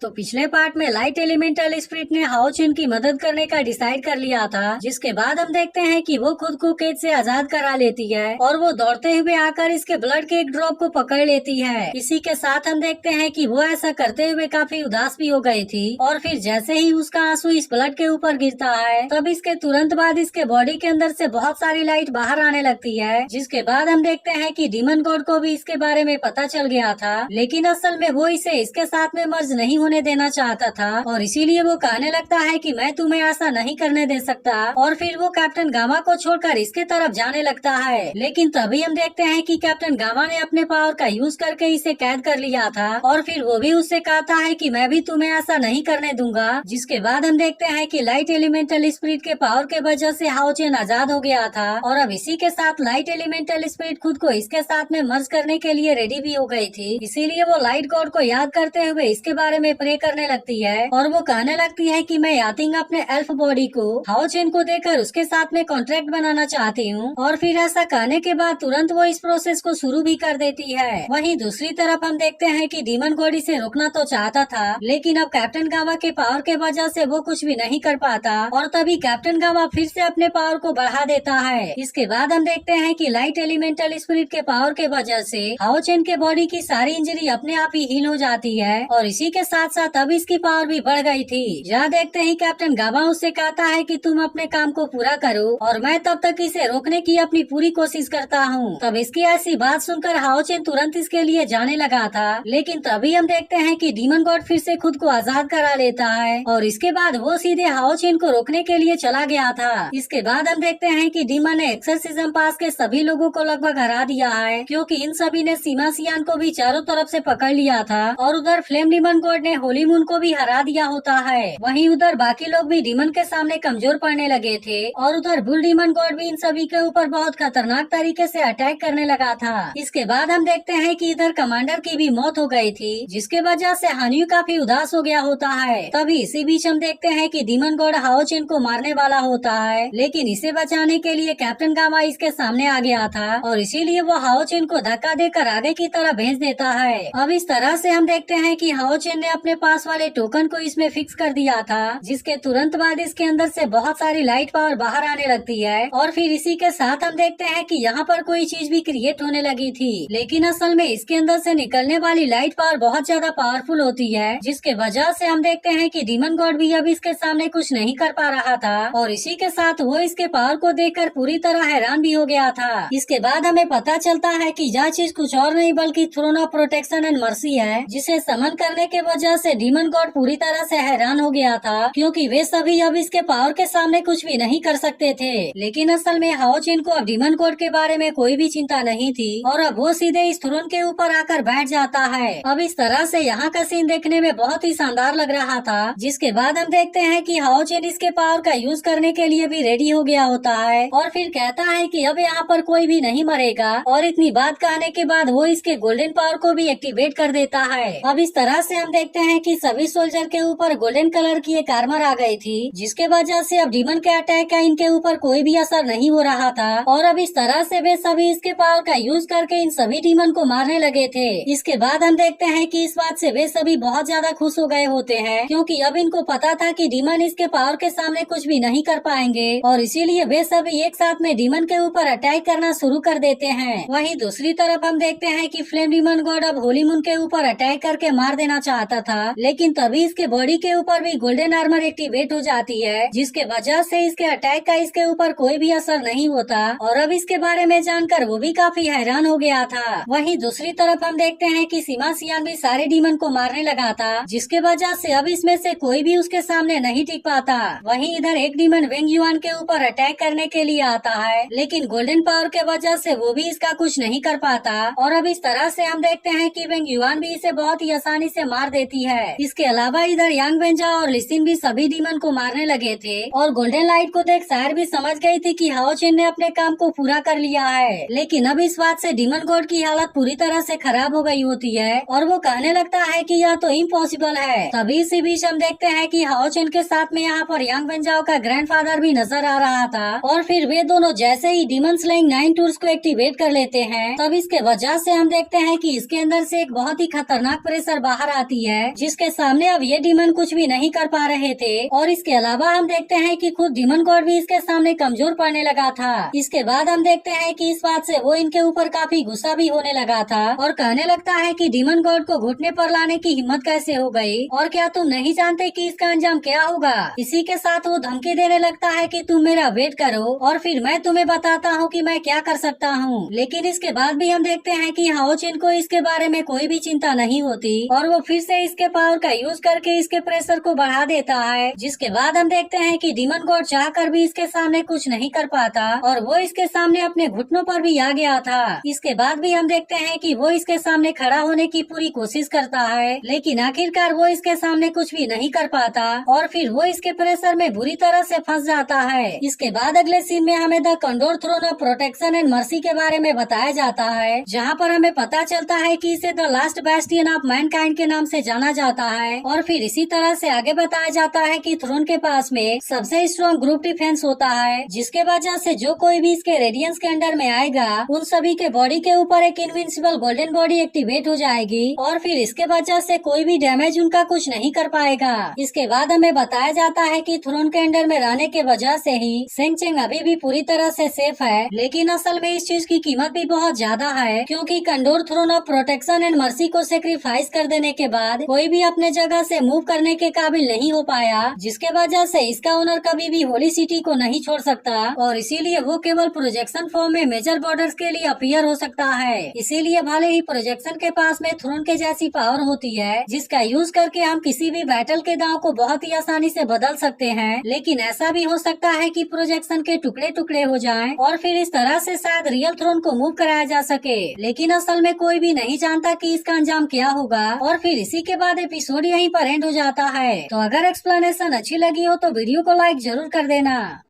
तो पिछले पार्ट में लाइट एलिमेंटल स्पिरिट ने हाओ चुन की मदद करने का डिसाइड कर लिया था, जिसके बाद हम देखते हैं कि वो खुद को कैद से आजाद करा लेती है और वो दौड़ते हुए आकर इसके ब्लड के एक ड्रॉप को पकड़ लेती है। इसी के साथ हम देखते हैं कि वो ऐसा करते हुए काफी उदास भी हो गई थी और फिर जैसे ही उसका आंसू इस ब्लड के ऊपर गिरता है तब इसके तुरंत बाद इसके बॉडी के अंदर से बहुत सारी लाइट बाहर आने लगती है, जिसके बाद हम देखते हैं कि डीमन गॉड को भी इसके बारे में पता चल गया था, लेकिन असल में वो इसे इसके साथ में मर्ज नहीं होने देना चाहता था और इसीलिए वो कहने लगता है कि मैं तुम्हें ऐसा नहीं करने दे सकता और फिर वो कैप्टन गामा को छोड़कर इसके तरफ जाने लगता है। लेकिन तभी हम देखते हैं कि कैप्टन गामा ने अपने पावर का यूज करके इसे कैद कर लिया था और फिर वो भी उससे कहता है कि मैं भी तुम्हें ऐसा नहीं करने दूंगा, जिसके बाद हम देखते हैं कि लाइट एलिमेंटल स्पिरिट के पावर के वजह से हाओ चेन आजाद हो गया था और अब इसी के साथ लाइट एलिमेंटल स्पिरिट खुद को इसके साथ में मर्ज करने के लिए रेडी भी हो गई थी। इसीलिए वो लाइट गॉड को याद करते हुए इसके बारे में प्रे करने लगती है और वो कहने लगती है कि मैं यातिंग अपने एल्फ बॉडी को हाओ चेन को देकर उसके साथ में कॉन्ट्रैक्ट बनाना चाहती हूँ और फिर ऐसा कहने के बाद तुरंत वो इस प्रोसेस को शुरू भी कर देती है। वहीं दूसरी तरफ हम देखते हैं कि डीमन गॉड इसे रोकना तो चाहता था, लेकिन अब कैप्टन गामा के पावर के वजह से वो कुछ भी नहीं कर पाता और तभी कैप्टन गामा फिर से अपने पावर को बढ़ा देता है। इसके बाद हम देखते हैं कि लाइट एलिमेंटल स्पिरिट के पावर के वजह से हाओ चेन के बॉडी की सारी इंजरी अपने आप ही हील हो जाती है और इसी के साथ साथ अब इसकी पावर भी बढ़ गई थी। यह देखते ही कैप्टन गामा उससे कहता है कि तुम अपने काम को पूरा करो और मैं तब तक इसे रोकने की अपनी पूरी कोशिश करता हूँ। तब इसकी ऐसी बात सुनकर हाओ चेन तुरंत इसके लिए जाने लगा था, लेकिन तभी हम देखते हैं कि डीमन गॉड फिर से खुद को आजाद करा लेता है और इसके बाद वो सीधे हाओ चेन को रोकने के लिए चला गया था। इसके बाद हम देखते हैं कि डीमन ने एक्सर्सिज्म पास के सभी लोगों को लगभग हरा दिया है, क्योंकि इन सभी ने सीमा सियान को भी चारों तरफ से पकड़ लिया था और उधर फ्लेम डीमन गॉड ने होली मून को भी हरा दिया होता है। वहीं उधर बाकी लोग भी डीमन के सामने कमजोर पड़ने लगे थे और उधर बुल डीमन गॉड भी इन सभी के ऊपर बहुत खतरनाक तरीके से अटैक करने लगा था। इसके बाद हम देखते हैं कि इधर कमांडर की भी मौत हो गई थी, जिसके वजह से हान्यू काफी उदास हो गया होता है। तभी इसी बीच हम देखते हैं कि डीमन गॉड हाओ चेन को मारने वाला होता है, लेकिन इसे बचाने के लिए कैप्टन गामा इसके सामने आ गया था और इसीलिए वो हाओ चेन को धक्का देकर आगे की तरफ भेज देता है। अब इस तरह से हम देखते हैं कि हाओ चेन ने अपने पास वाले टोकन को इसमें फिक्स कर दिया था, जिसके तुरंत बाद इसके अंदर से बहुत सारी लाइट पावर बाहर आने लगती है और फिर इसी के साथ हम देखते हैं कि यहाँ पर कोई चीज भी क्रिएट होने लगी थी, लेकिन असल में इसके अंदर से निकलने वाली लाइट पावर बहुत ज्यादा पावरफुल होती है, जिसके वजह से हम देखते हैं कि डीमन गॉड भी अब इसके सामने कुछ नहीं कर पा रहा था और इसी के साथ वो इसके पावर को देखकर पूरी तरह हैरान भी हो गया था। इसके बाद हमें पता चलता है कि यह चीज कुछ और नहीं बल्कि throne of protection and mercy है, जिसे समन करने के वजह से डीमन गॉड पूरी तरह से हैरान हो गया था, क्योंकि वे सभी अब इसके पावर के सामने कुछ भी नहीं कर सकते थे। लेकिन असल में हाओ चेन को अब डीमन गॉड के बारे में कोई भी चिंता नहीं थी और अब वो सीधे इस थ्रोन के ऊपर आकर बैठ जाता है। अब इस तरह से यहाँ का सीन देखने में बहुत ही शानदार लग रहा था, जिसके बाद हम देखते हैं कि हाओ चेन इसके पावर का यूज करने के लिए भी रेडी हो गया होता है और फिर कहता है कि अब यहाँ पर कोई भी नहीं मरेगा और इतनी बात कहने के बाद वो इसके गोल्डन पावर को भी एक्टिवेट कर देता है। अब इस तरह से हम देखते हैं कि सभी सोल्जर के ऊपर गोल्डन कलर की एक आर्मर आ गई थी, जिसके वजह से अब डीमन के अटैक का इनके ऊपर कोई भी असर नहीं हो रहा था और अब इस तरह से वे सभी इसके पावर का यूज करके इन सभी डीमन को मारने लगे थे। इसके बाद हम देखते हैं कि इस बात से वे सभी बहुत ज्यादा खुश हो गए होते हैं, क्योंकि अब इनको पता था कि डीमन इसके पावर के सामने कुछ भी नहीं कर पाएंगे और इसीलिए वे सभी एक साथ में डीमन के ऊपर अटैक करना शुरू कर देते हैं। वहीं दूसरी तरफ हम देखते हैं कि फ्लेम डीमन गॉड अब होली मून के ऊपर अटैक करके मार देना चाहता था, लेकिन तभी इसके बॉडी के ऊपर भी गोल्डन आर्मर एक्टिवेट हो जाती है, जिसके वजह से इसके अटैक का इसके ऊपर कोई भी असर नहीं होता और अब इसके बारे में जानकर वो भी काफी हैरान हो गया था। वहीं दूसरी तरफ हम देखते हैं कि सीमा सियान भी सारे डीमन को मारने लगा था, जिसके वजह से अब इसमें से कोई भी उसके सामने नहीं टिक पाता। वहीं इधर एक डीमन वेंग युआन के ऊपर अटैक करने के लिए आता है, लेकिन गोल्डन पावर के वजह से वो भी इसका कुछ नहीं कर पाता और अब इस तरह से हम देखते हैं कि वेंग युआन भी इसे बहुत ही आसानी से मार देती है। इसके अलावा इधर यांग वेंजा और लिसिन भी सभी डीमन को मारने लगे थे और गोल्डन लाइट को देख सायर भी समझ गई थी कि हाओ चेन ने अपने काम को पूरा कर लिया है, लेकिन अब इस बात से डीमन गॉड की हालत पूरी तरह से खराब हो गई होती है और वो कहने लगता है कि यह तो इम्पॉसिबल है। तभी इसी बीच हम देखते हैं कि हाओ चेन के साथ में यहाँ पर यांग वेंजाओ का ग्रैंडफादर भी नजर आ रहा था और फिर वे दोनों जैसे ही डीमन स्लेइंग 9 टूर्स को एक्टिवेट कर लेते हैं, तब इसके वजह से हम देखते हैं कि इसके अंदर से एक बहुत ही खतरनाक प्रेशर बाहर आती है जिसके सामने अब ये डीमन कुछ भी नहीं कर पा रहे थे। और इसके अलावा हम देखते हैं कि खुद डीमन गॉड भी इसके सामने कमजोर पड़ने लगा था। इसके बाद हम देखते हैं कि इस बात से वो इनके ऊपर काफी गुस्सा भी होने लगा था और कहने लगता है कि डीमन गॉड को घुटने पर लाने की हिम्मत कैसे हो गई, और क्या तुम नहीं जानते कि इसका अंजाम क्या होगा। इसी के साथ वो धमकी देने लगता है कि तुम मेरा वेट करो और फिर मैं तुम्हें बताता हूँ कि मैं क्या कर सकता हूँ। लेकिन इसके बाद भी हम देखते हैं कि हाओ चिन को इसके बारे में कोई भी चिंता नहीं होती और वो फिर से इसके पावर का यूज करके इसके प्रेशर को बढ़ा देता है। जिसके बाद हम देखते हैं कि डीमन गॉड चाहकर भी इसके सामने कुछ नहीं कर पाता और वो इसके सामने अपने घुटनों पर भी आ गया था। इसके बाद भी हम देखते हैं कि वो इसके सामने खड़ा होने की पूरी कोशिश करता है, लेकिन आखिरकार वो इसके सामने कुछ भी नहीं कर पाता और फिर वो इसके प्रेशर में बुरी तरह से फंस जाता है। इसके बाद अगले सीन में हमें the Condor Throne of protection and Mercy के बारे में बताया जाता है, जहाँ पर हमें पता चलता है कि इसे the last Bastian of Mankind के नाम से जाना जाता है। और फिर इसी तरह से आगे बताया जाता है कि थ्रोन के पास में सबसे स्ट्रॉन्ग ग्रुप डिफेंस होता है, जिसके वजह से जो कोई भी इसके रेडियंस के अंडर में आएगा उन सभी के बॉडी के ऊपर एक इनविंसिबल गोल्डन बॉडी एक्टिवेट हो जाएगी और फिर इसके वजह से कोई भी डैमेज उनका कुछ नहीं कर पाएगा। इसके बाद हमें बताया जाता है कि थ्रोन के अंडर में रहने के वजह से ही सेंग चेंग अभी भी पूरी तरह से सेफ है, लेकिन असल में इस चीज की कीमत भी बहुत ज्यादा है, क्योंकि Condor Throne of protection and Mercy को सेक्रीफाइस कर देने के बाद कोई भी अपने जगह से मूव करने के काबिल नहीं हो पाया, जिसके वजह से इसका ओनर कभी भी होली सिटी को नहीं छोड़ सकता और इसीलिए वो केवल प्रोजेक्शन फॉर्म में मेजर बॉर्डर्स के लिए अपीयर हो सकता है। इसीलिए भले ही प्रोजेक्शन के पास में थ्रोन के जैसी पावर होती है जिसका यूज करके हम किसी भी बैटल के दांव को बहुत ही आसानी से बदल सकते हैं, लेकिन ऐसा भी हो सकता है कि प्रोजेक्शन के टुकड़े टुकड़े हो जाएं और फिर इस तरह से शायद रियल थ्रोन को मूव कराया जा सके, लेकिन असल में कोई भी नहीं जानता कि इसका अंजाम क्या होगा। और फिर इसी के बाद एपिसोड यहीं पर एंड हो जाता है। तो अगर एक्सप्लेनेशन अच्छी लगी हो तो वीडियो को लाइक जरूर कर देना।